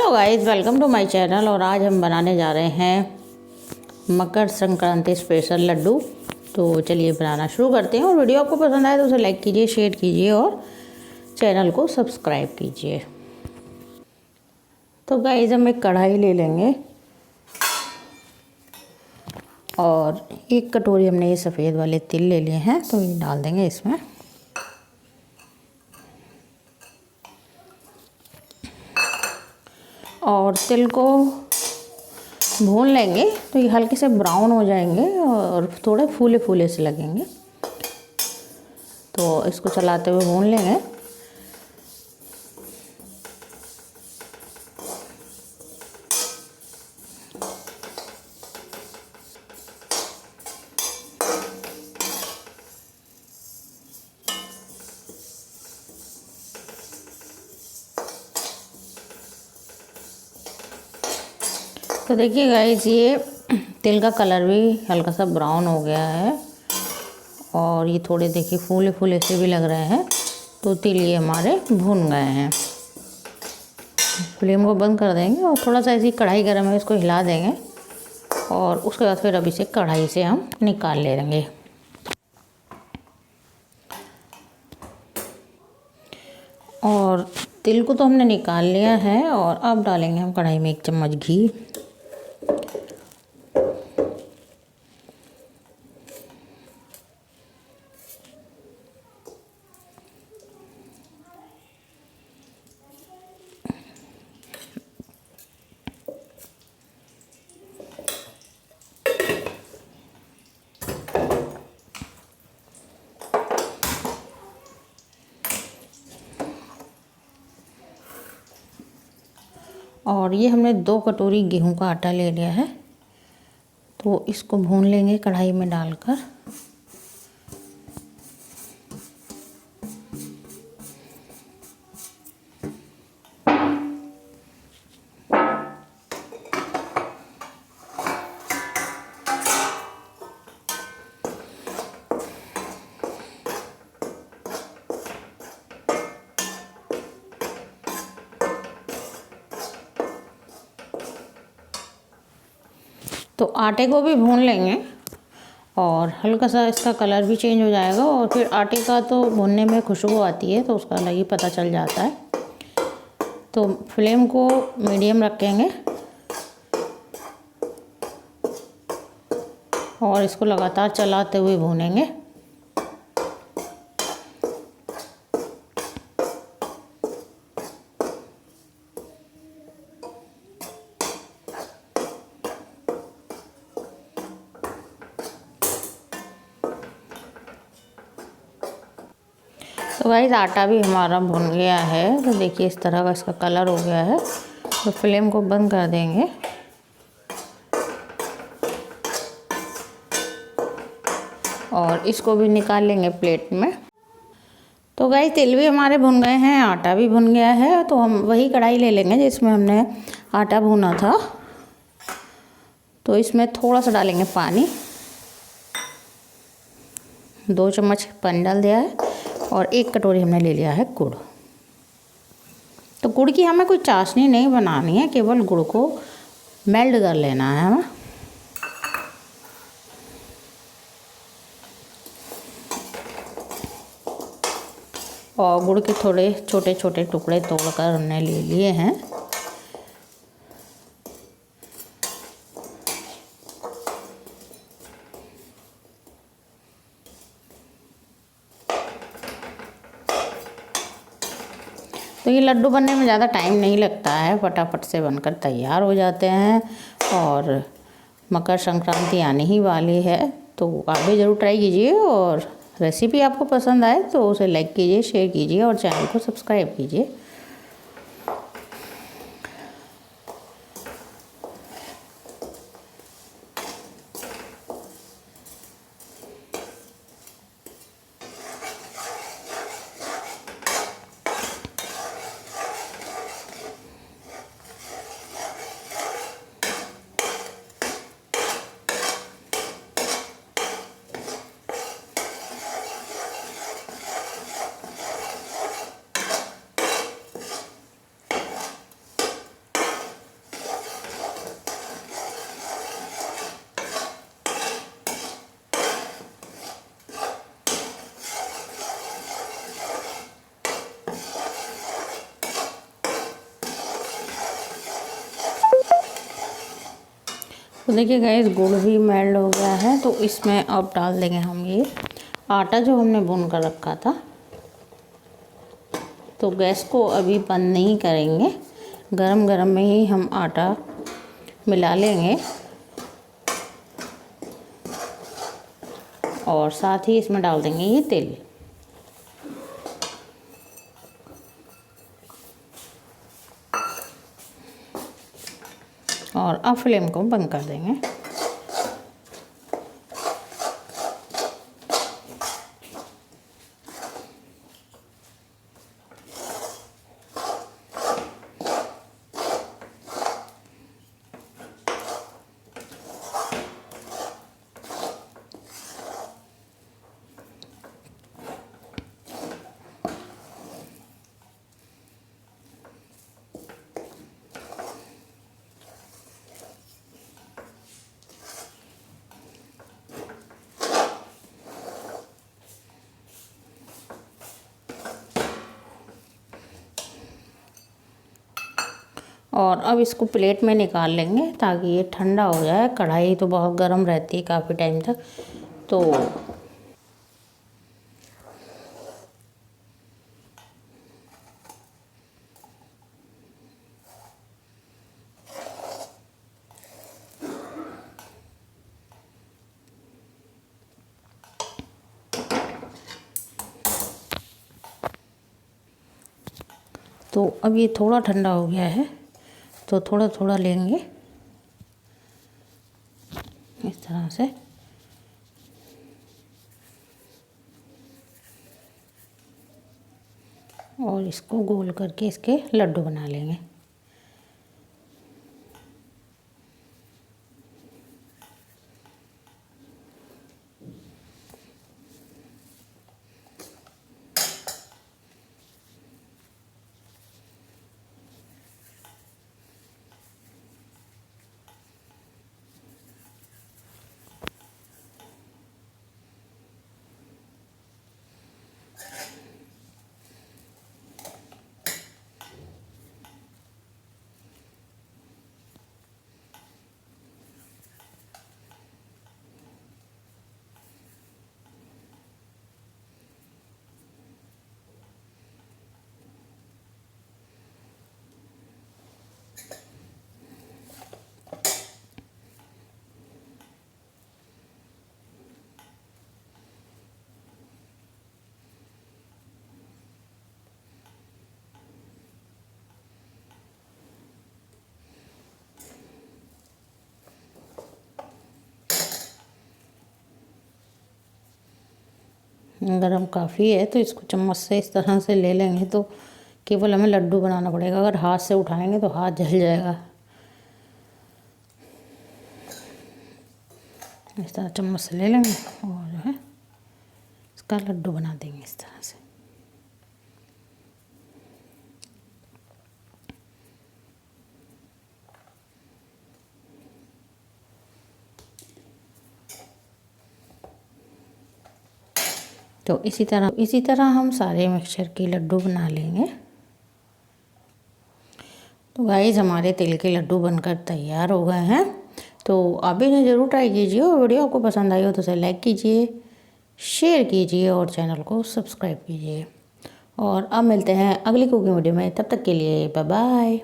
Hello guys, welcome to my channel. और आज हम बनाने जा रहे हैं मकर संक्रांति स्पेशल लड्डू। तो चलिए बनाना शुरू करते हैं। और वीडियो आपको पसंद आए तो उसे लाइक कीजिए, शेयर कीजिए और चैनल को सब्सक्राइब कीजिए। तो गाइस हम एक कढ़ाई ले लेंगे और एक कटोरी हमने ये सफ़ेद वाले तिल ले लिए हैं, तो ये डाल देंगे इसमें। और तिल को भून लेंगे तो ये हल्के से ब्राउन हो जाएंगे और थोड़े फूले फूले से लगेंगे, तो इसको चलाते हुए भून लेंगे। तो देखिए गाइस, ये तिल का कलर भी हल्का सा ब्राउन हो गया है और ये थोड़े देखिए फूले फूले से भी लग रहे हैं। तो तिल ये हमारे भुन गए हैं। फ्लेम को बंद कर देंगे और थोड़ा सा ऐसी कढ़ाई गर्म है, इसको हिला देंगे और उसके बाद फिर अब इसे कढ़ाई से हम निकाल लेंगे। और तिल को तो हमने निकाल लिया है और अब डालेंगे हम कढ़ाई में 1 चम्मच घी। और ये हमने 2 कटोरी गेहूं का आटा ले लिया है, तो इसको भून लेंगे कढ़ाई में डालकर। तो आटे को भी भून लेंगे और हल्का सा इसका कलर भी चेंज हो जाएगा। और फिर आटे का तो भूनने में खुशबू आती है, तो उसका अलग ही पता चल जाता है। तो फ्लेम को मीडियम रखेंगे और इसको लगातार चलाते हुए भूनेंगे। तो गाइस आटा भी हमारा भुन गया है, तो देखिए इस तरह का इसका कलर हो गया है। तो फ्लेम को बंद कर देंगे और इसको भी निकाल लेंगे प्लेट में। तो गाइस तिल भी हमारे भुन गए हैं, आटा भी भुन गया है। तो हम वही कढ़ाई ले लेंगे जिसमें हमने आटा भुना था। तो इसमें थोड़ा सा डालेंगे पानी, 2 चम्मच पानी डाल दिया है। और 1 कटोरी हमने ले लिया है गुड़। तो गुड़ की हमें कोई चाशनी नहीं बनानी है, केवल गुड़ को मेल्ट कर लेना है हमें। और गुड़ के थोड़े छोटे छोटे टुकड़े तोड़कर हमने ले लिए हैं। तो ये लड्डू बनने में ज़्यादा टाइम नहीं लगता है, फटाफट से बनकर तैयार हो जाते हैं। और मकर संक्रांति आने ही वाली है, तो आप भी ज़रूर ट्राई कीजिए। और रेसिपी आपको पसंद आए तो उसे लाइक कीजिए, शेयर कीजिए और चैनल को सब्सक्राइब कीजिए। तो देखिए गाइस गुड़ भी मेल्ट हो गया है, तो इसमें अब डाल देंगे हम ये आटा जो हमने भून कर रखा था। तो गैस को अभी बंद नहीं करेंगे, गरम गरम में ही हम आटा मिला लेंगे और साथ ही इसमें डाल देंगे ये तेल। और अब फ्लेम को बंद कर देंगे। और अब इसको प्लेट में निकाल लेंगे ताकि ये ठंडा हो जाए। कढ़ाई तो बहुत गर्म रहती है काफ़ी टाइम तक। तो अब ये थोड़ा ठंडा हो गया है, तो थोड़ा थोड़ा लेंगे इस तरह से। और इसको गोल करके इसके लड्डू बना लेंगे। गरम काफ़ी है, तो इसको चम्मच से इस तरह से ले लेंगे तो केवल हमें लड्डू बनाना पड़ेगा। अगर हाथ से उठाएंगे तो हाथ जल जाएगा। इस तरह चम्मच से ले लेंगे और जो है इसका लड्डू बना देंगे इस तरह से। तो इसी तरह हम सारे मिक्सचर के लड्डू बना लेंगे। तो गाइस हमारे तिल के लड्डू बनकर तैयार हो गए हैं। तो आप भी इन्हें ज़रूर ट्राई कीजिए और वीडियो आपको पसंद आई हो तो उसे लाइक कीजिए, शेयर कीजिए और चैनल को सब्सक्राइब कीजिए। और अब मिलते हैं अगली कुकिंग वीडियो में, तब तक के लिए बाय बाय।